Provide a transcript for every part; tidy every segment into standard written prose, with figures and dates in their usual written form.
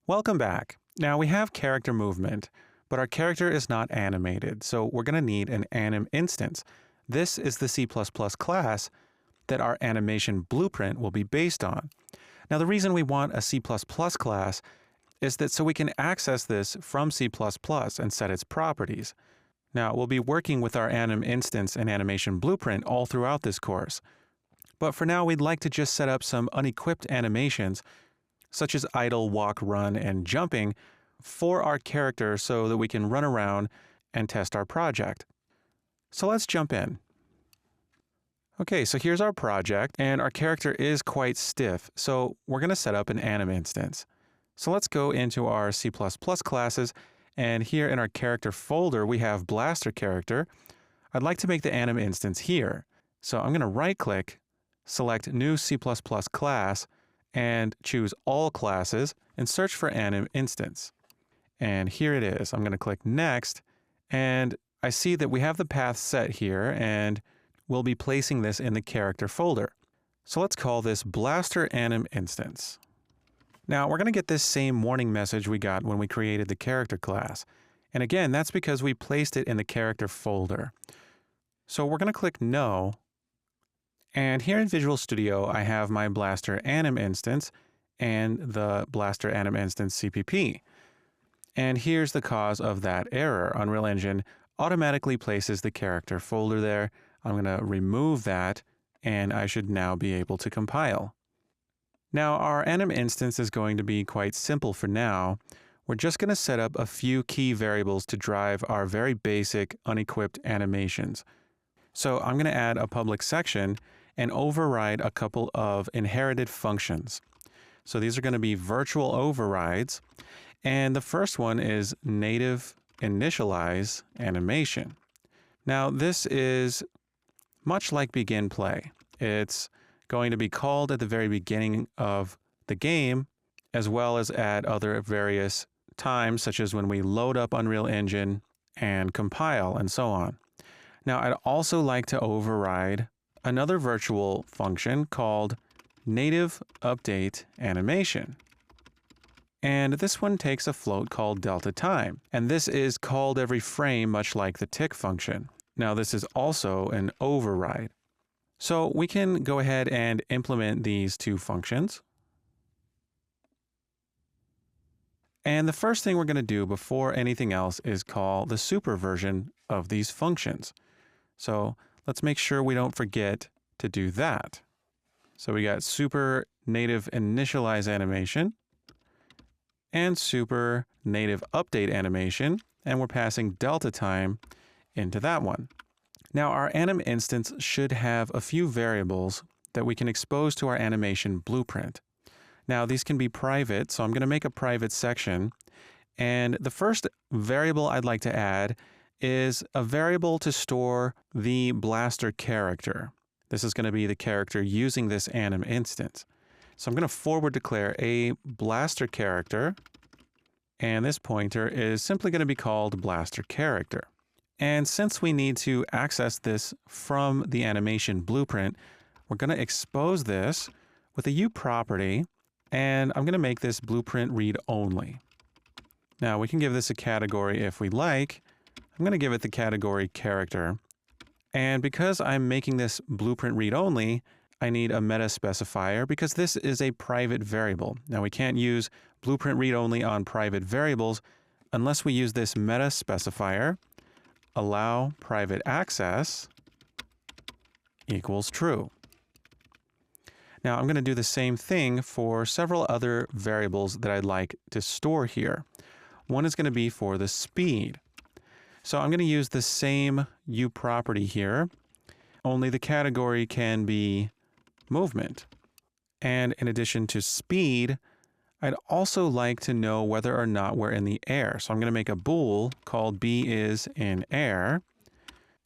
Welcome back. Now we have character movement, but our character is not animated, so we're going to need an anim instance. This is the C++ class that our animation blueprint will be based on. Now the reason we want a C++ class is that so we can access this from C++ and set its properties. Now we'll be working with our anim instance and animation blueprint all throughout this course. But for now, we'd like to just set up some unequipped animations, such as idle, walk, run, and jumping, for our character so that we can run around and test our project. So let's jump in. Okay, so here's our project, and our character is quite stiff, so we're going to set up an anim instance. So let's go into our C++ classes, and here in our character folder, we have Blaster Character. I'd like to make the anim instance here. So I'm going to right-click, select New C++ Class, and choose All Classes, and search for Anim Instance. And here it is. I'm going to click Next, and I see that we have the path set here, and we'll be placing this in the character folder. So let's call this Blaster Anim Instance. Now we're going to get this same warning message we got when we created the character class. And again, that's because we placed it in the character folder. So we're going to click No. And here in Visual Studio, I have my Blaster Anim instance and the Blaster Anim instance CPP. And here's the cause of that error. Unreal Engine automatically places the character folder there. I'm going to remove that, and I should now be able to compile. Now, our anim instance is going to be quite simple for now. We're just going to set up a few key variables to drive our very basic unequipped animations. So I'm going to add a public section and override a couple of inherited functions. So these are going to be virtual overrides. And the first one is native initialize animation. Now this is much like begin play. It's going to be called at the very beginning of the game, as well as at other various times, such as when we load up Unreal Engine and compile and so on. Now, I'd also like to override another virtual function called native update animation. And this one takes a float called delta time. And this is called every frame, much like the tick function. Now, this is also an override. So we can go ahead and implement these two functions. And the first thing we're going to do before anything else is call the super version of these functions. So let's make sure we don't forget to do that. So we got super native initialize animation and super native update animation, and we're passing delta time into that one. Now our anim instance should have a few variables that we can expose to our animation blueprint. Now these can be private, so I'm going to make a private section, and the first variable I'd like to add is a variable to store the Blaster character. This is going to be the character using this anim instance. So I'm going to forward declare a Blaster character, and this pointer is simply going to be called Blaster character. And since we need to access this from the animation blueprint, we're going to expose this with a U property, and I'm going to make this blueprint read only. Now we can give this a category if we like. I'm going to give it the category character. And because I'm making this blueprint read only, I need a meta specifier because this is a private variable. Now we can't use blueprint read only on private variables unless we use this meta specifier, allow private access equals true. Now I'm going to do the same thing for several other variables that I'd like to store here. One is going to be for the speed. So I'm going to use the same U property here, only the category can be movement. And in addition to speed, I'd also like to know whether or not we're in the air. So I'm going to make a bool called b is in air,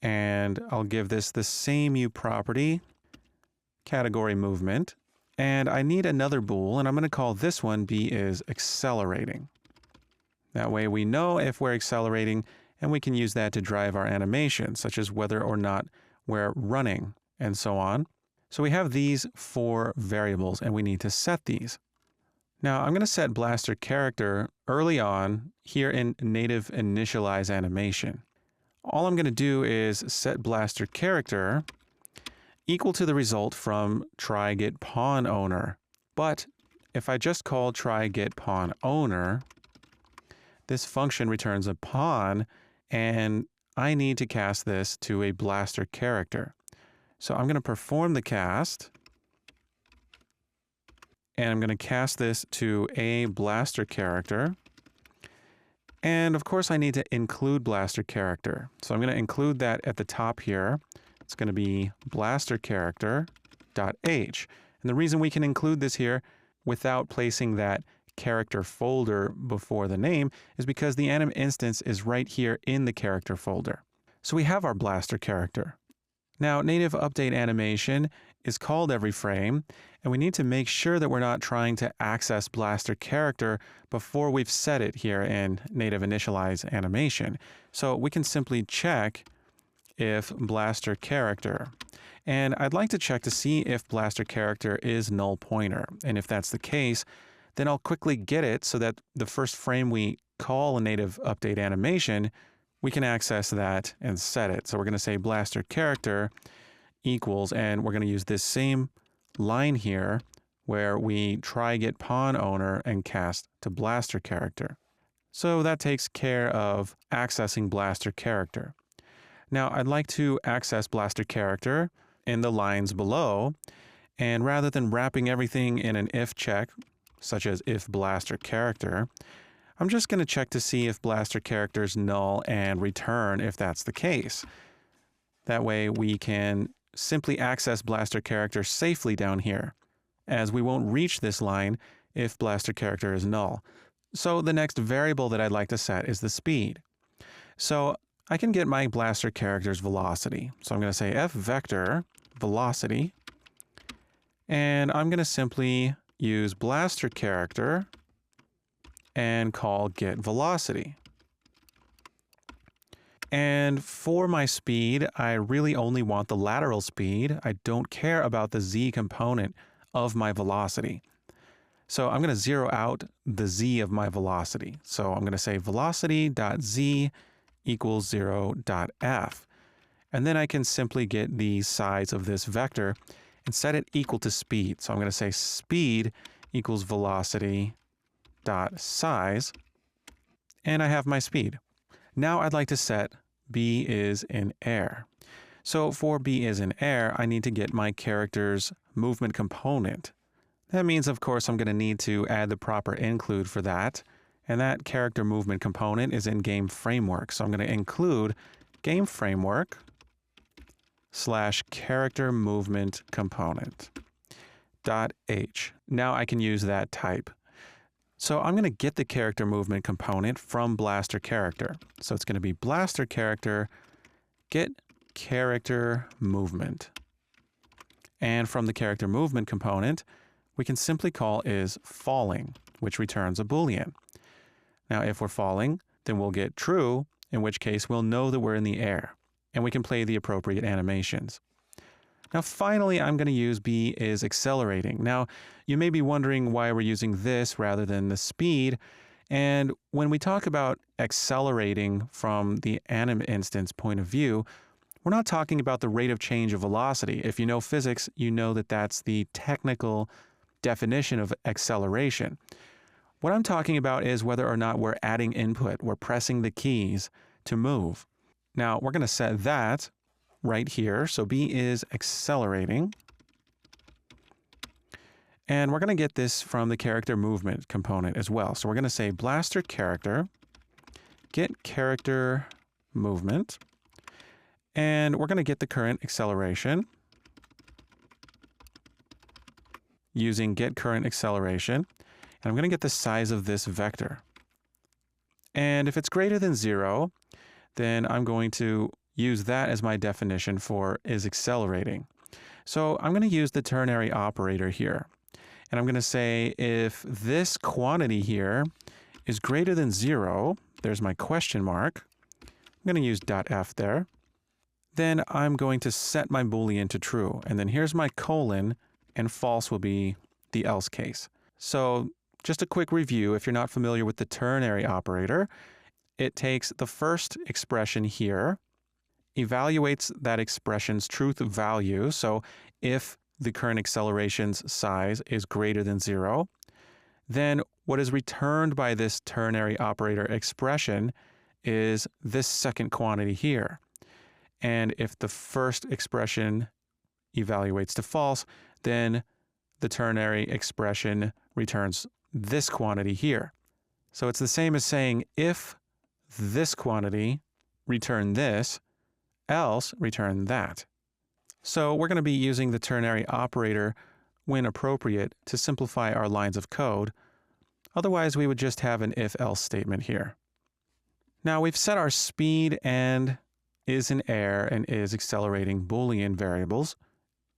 and I'll give this the same U property, category movement, and I need another bool, and I'm going to call this one b is accelerating. That way we know if we're accelerating, and we can use that to drive our animation, such as whether or not we're running, and so on. So we have these four variables, and we need to set these. Now I'm going to set blaster character early on here in native initialize animation. All I'm going to do is set blaster character equal to the result from try get pawn owner. But if I just call try get pawn owner, this function returns a pawn, and I need to cast this to a blaster character. So I'm going to perform the cast, and I'm going to cast this to a blaster character. And of course I need to include blaster character. So I'm going to include that at the top here. It's going to be blaster character dot h. And the reason we can include this here without placing that character folder before the name is because the anim instance is right here in the character folder. So we have our blaster character. Now, native update animation is called every frame, and we need to make sure that we're not trying to access blaster character before we've set it here in native initialize animation. So we can simply check if blaster character. And I'd like to check to see if blaster character is null pointer. And if that's the case, then I'll quickly get it so that the first frame we call a native update animation, we can access that and set it. So we're going to say blaster character equals, and we're going to use this same line here where we try get pawn owner and cast to blaster character. So that takes care of accessing blaster character. Now I'd like to access blaster character in the lines below, and rather than wrapping everything in an if check, such as if blaster character, I'm just going to check to see if blaster character is null and return if that's the case. That way we can simply access blaster character safely down here, as we won't reach this line if blaster character is null. So the next variable that I'd like to set is the speed. So I can get my blaster character's velocity. So I'm going to say f vector velocity, and I'm going to simply use blaster character and call get velocity. And for my speed, I really only want the lateral speed. I don't care about the z component of my velocity. So I'm going to zero out the z of my velocity. So I'm going to say velocity.z equals 0.f. And then I can simply get the size of this vector and set it equal to speed. So I'm going to say speed equals velocity dot size, and I have my speed. Now I'd like to set b is in air. So for b is in air, I need to get my character's movement component. That means, of course, I'm going to need to add the proper include for that, and that character movement component is in game framework. So I'm going to include game framework / character movement component dot h. Now I can use that type. So I'm going to get the character movement component from blaster character. So it's going to be blaster character get character movement. And from the character movement component, we can simply call is falling, which returns a Boolean. Now, if we're falling, then we'll get true, in which case we'll know that we're in the air, and we can play the appropriate animations. Now, finally, I'm going to use b is accelerating. Now, you may be wondering why we're using this rather than the speed. And when we talk about accelerating from the anim instance point of view, we're not talking about the rate of change of velocity. If you know physics, you know that that's the technical definition of acceleration. What I'm talking about is whether or not we're adding input, we're pressing the keys to move. Now, we're going to set that right here. So b is accelerating. And we're going to get this from the character movement component as well. So we're going to say blaster character, get character movement, and we're going to get the current acceleration using get current acceleration. And I'm going to get the size of this vector. And if it's greater than 0, then I'm going to use that as my definition for is accelerating. So I'm going to use the ternary operator here. And I'm going to say if this quantity here is greater than 0, there's my question mark. I'm going to use .f there. Then I'm going to set my Boolean to true. And then here's my colon, and false will be the else case. So just a quick review, if you're not familiar with the ternary operator, it takes the first expression here, evaluates that expression's truth value. So if the current acceleration's size is greater than 0, then what is returned by this ternary operator expression is this second quantity here. And if the first expression evaluates to false, then the ternary expression returns this quantity here. So it's the same as saying if this quantity, return this, else return that. So we're going to be using the ternary operator when appropriate to simplify our lines of code. Otherwise, we would just have an if-else statement here. Now we've set our speed and is in air and is accelerating Boolean variables,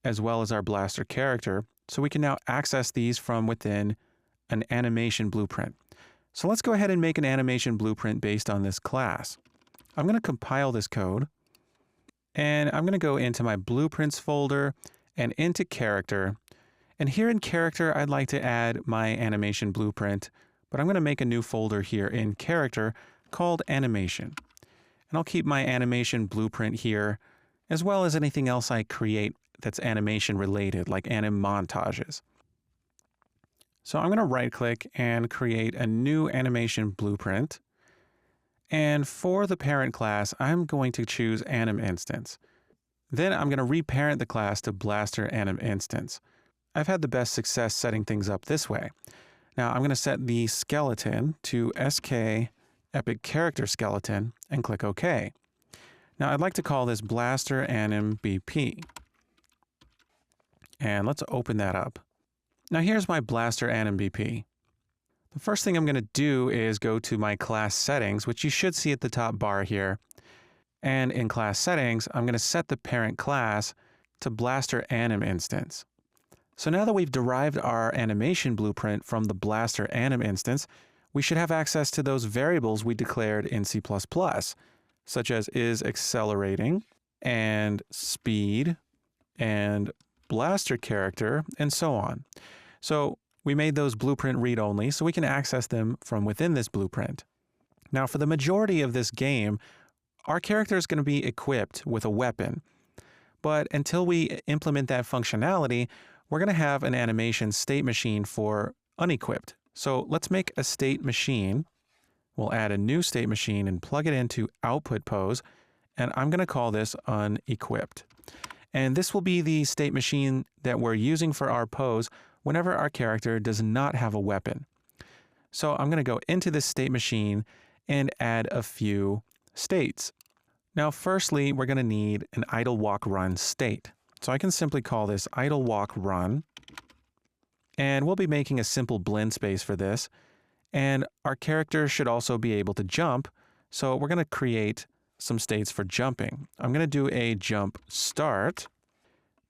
as well as our blaster character, so we can now access these from within an animation blueprint. So let's go ahead and make an animation blueprint based on this class. I'm going to compile this code, and I'm going to go into my blueprints folder and into character. And here in character, I'd like to add my animation blueprint, but I'm going to make a new folder here in character called animation. And I'll keep my animation blueprint here, as well as anything else I create that's animation related, like anim montages. So I'm going to right click and create a new animation blueprint. And for the parent class, I'm going to choose anim instance. Then I'm going to reparent the class to blaster anim instance. I've had the best success setting things up this way. Now I'm going to set the skeleton to sk epic character skeleton and click OK. Now I'd like to call this blaster anim BP. And let's open that up. Now here's my blaster anim BP. The first thing I'm going to do is go to my class settings, which you should see at the top bar here. And in class settings, I'm going to set the parent class to blaster anim instance. So now that we've derived our animation blueprint from the blaster anim instance, we should have access to those variables we declared in C++, such as is accelerating and speed and blaster character and so on. So we made those blueprint read-only, so we can access them from within this blueprint. Now for the majority of this game, our character is going to be equipped with a weapon. But until we implement that functionality, we're going to have an animation state machine for unequipped. So let's make a state machine. We'll add a new state machine and plug it into output pose, and I'm going to call this unequipped. And this will be the state machine that we're using for our pose whenever our character does not have a weapon. So I'm going to go into this state machine and add a few states. Now, firstly, we're going to need an idle walk run state. So I can simply call this idle walk run. And we'll be making a simple blend space for this. And our character should also be able to jump. So we're going to create some states for jumping. I'm going to do a jump start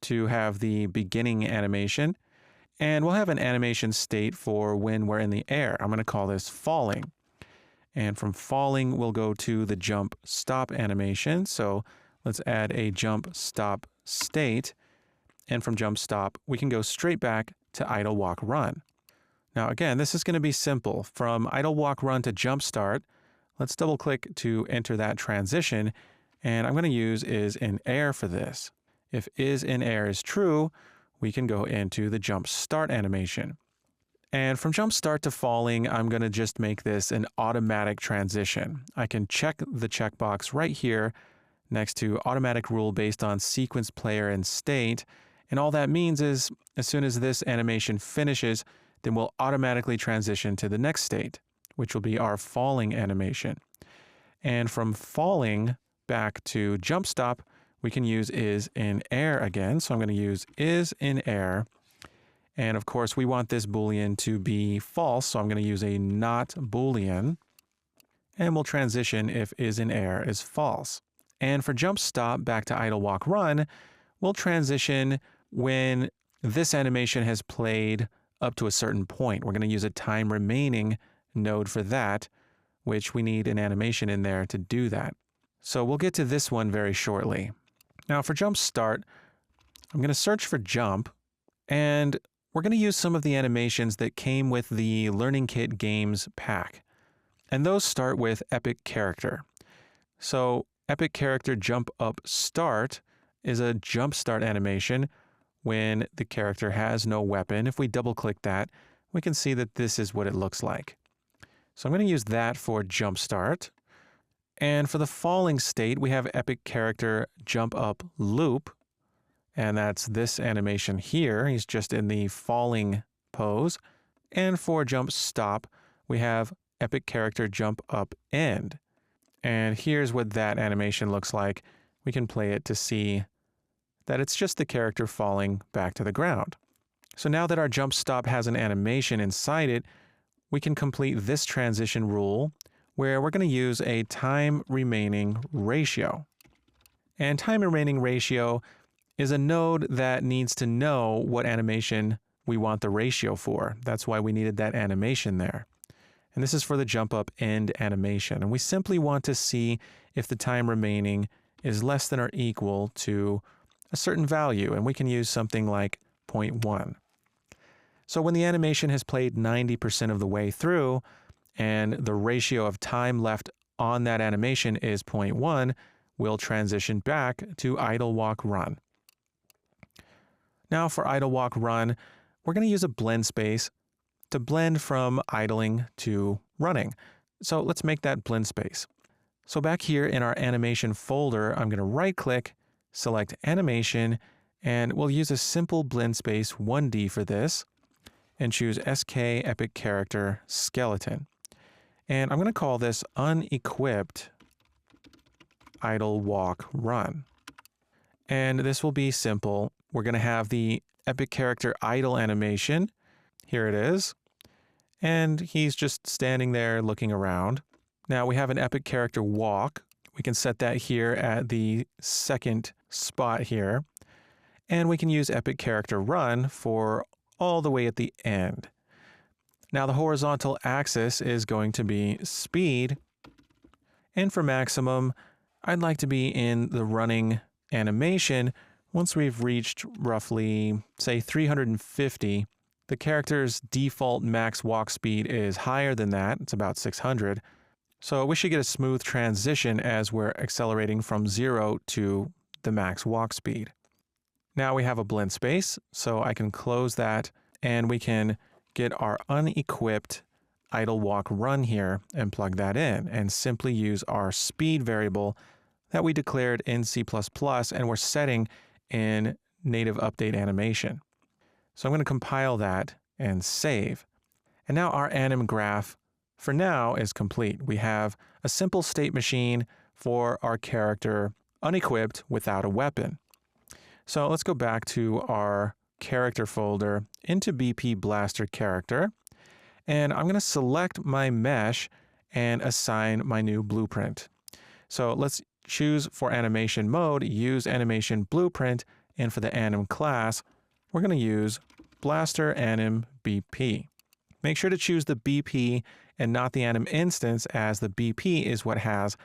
to have the beginning animation. And we'll have an animation state for when we're in the air. I'm going to call this falling. And from falling, we'll go to the jump stop animation. So let's add a jump stop state. And from jump stop, we can go straight back to idle walk run. Now again, this is going to be simple. From idle walk run to jump start, let's double click to enter that transition. And I'm going to use is in air for this. If is in air is true, we can go into the jump start animation. And from jump start to falling, I'm going to just make this an automatic transition. I can check the checkbox right here next to automatic rule based on sequence player and state. And all that means is as soon as this animation finishes, then we'll automatically transition to the next state, which will be our falling animation. And from falling back to jump stop, we can use is in air again. So I'm going to use is in air. And of course, we want this Boolean to be false. So I'm going to use a not Boolean. And we'll transition if is in air is false. And for jump stop back to idle walk run, we'll transition when this animation has played up to a certain point. We're going to use a time remaining node for that, which we need an animation in there to do that. So we'll get to this one very shortly. Now for jump start, I'm going to search for jump, and we're going to use some of the animations that came with the Learning Kit Games pack. And those start with Epic Character. So Epic Character Jump Up Start is a jump start animation when the character has no weapon. If we double click that, we can see that this is what it looks like. So I'm going to use that for jump start. And for the falling state, we have Epic Character Jump Up Loop. And that's this animation here. He's just in the falling pose. And for jump stop, we have Epic Character Jump Up End. And here's what that animation looks like. We can play it to see that it's just the character falling back to the ground. So now that our jump stop has an animation inside it, we can complete this transition rule where we're going to use a time remaining ratio. And time remaining ratio is a node that needs to know what animation we want the ratio for. That's why we needed that animation there. And this is for the jump up end animation. And we simply want to see if the time remaining is less than or equal to a certain value. And we can use something like 0.1. So when the animation has played 90% of the way through, and the ratio of time left on that animation is 0.1, we'll transition back to idle walk run. Now for idle walk run, we're going to use a blend space to blend from idling to running. So let's make that blend space. So back here in our animation folder, I'm going to right click, select animation, and we'll use a simple blend space 1D for this, and choose SK Epic Character Skeleton. And I'm going to call this unequipped idle walk run. And this will be simple. We're going to have the Epic Character idle animation. Here it is. And he's just standing there looking around. Now we have an Epic Character walk. We can set that here at the second spot here. And we can use Epic Character run for all the way at the end. Now the horizontal axis is going to be speed, and for maximum, I'd like to be in the running animation. Once we've reached roughly, say 350, the character's default max walk speed is higher than that. It's about 600. So we should get a smooth transition as we're accelerating from 0 to the max walk speed. Now we have a blend space, so I can close that and we can get our unequipped idle walk run here and plug that in and simply use our speed variable that we declared in C++ and we're setting in native update animation. So I'm going to compile that and save. And now our anim graph for now is complete. We have a simple state machine for our character unequipped without a weapon. So let's go back to our character folder into BP Blaster Character, and I'm going to select my mesh and assign my new blueprint. So let's choose for animation mode, use animation blueprint, and for the anim class, we're going to use Blaster Anim BP. Make sure to choose the BP and not the anim instance, as the BP is what has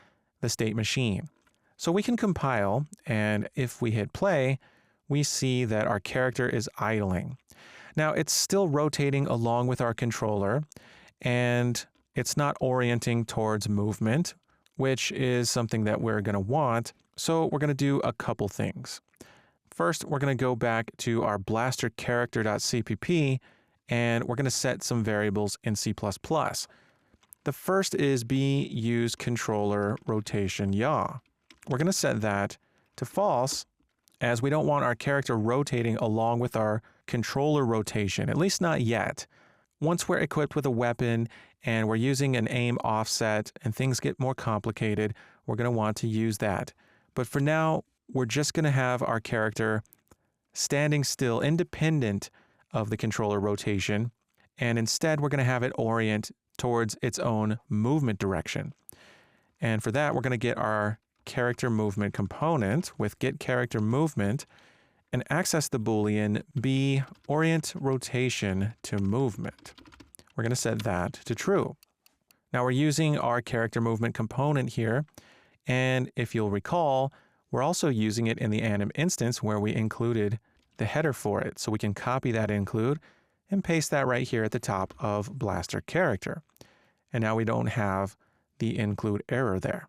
the state machine. So we can compile, and if we hit play, we see that our character is idling. Now it's still rotating along with our controller, and it's not orienting towards movement, which is something that we're going to want. So we're going to do a couple things. First, we're going to go back to our blastercharacter.cpp, and we're going to set some variables in C++. The first is bUseController rotation yaw. We're going to set that to false, as we don't want our character rotating along with our controller rotation, at least not yet. Once we're equipped with a weapon and we're using an aim offset and things get more complicated, we're going to want to use that. But for now, we're just going to have our character standing still, independent of the controller rotation, and instead we're going to have it orient towards its own movement direction. And for that, we're going to get our character movement component with getCharacterMovement and access the Boolean bOrientRotation to movement. We're going to set that to true. Now we're using our character movement component here, and if you'll recall, we're also using it in the anim instance where we included the header for it. So we can copy that include and paste that right here at the top of Blaster character. And now we don't have the include error there.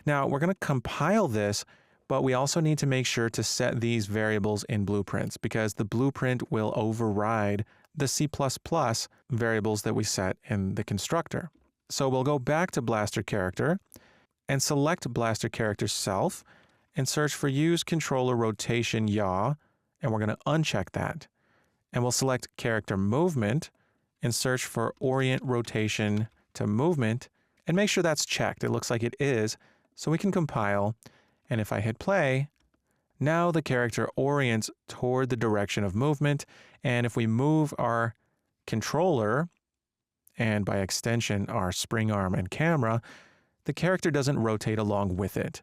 Now we're going to compile this, but we also need to make sure to set these variables in blueprints because the blueprint will override the C++ variables that we set in the constructor. So we'll go back to Blaster character and select Blaster character self and search for use controller rotation yaw, and we're going to uncheck that. And we'll select character movement and search for orient rotation to movement and make sure that's checked. It looks like it is, so we can compile. And if I hit play, now the character orients toward the direction of movement. And if we move our controller, and by extension our spring arm and camera, the character doesn't rotate along with it.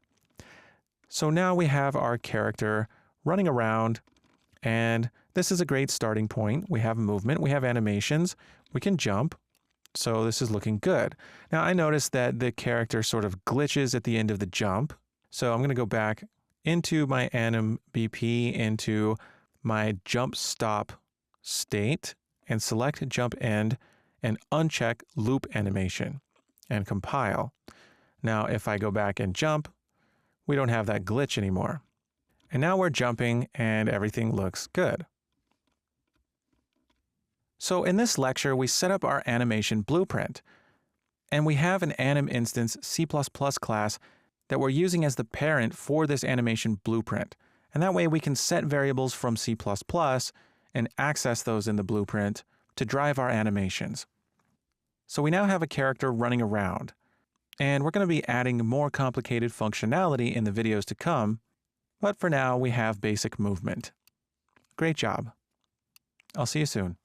So now we have our character running around, and this is a great starting point. We have movement, we have animations, we can jump. So this is looking good. Now I noticed that the character sort of glitches at the end of the jump. So I'm going to go back into my anim BP, into my jump stop state, and select jump end and uncheck loop animation and compile. Now if I go back and jump, we don't have that glitch anymore. And now we're jumping and everything looks good. So in this lecture, we set up our animation blueprint, and we have an anim instance C++ class that we're using as the parent for this animation blueprint. And that way we can set variables from C++ and access those in the blueprint to drive our animations. So we now have a character running around, and we're going to be adding more complicated functionality in the videos to come, but for now we have basic movement. Great job. I'll see you soon.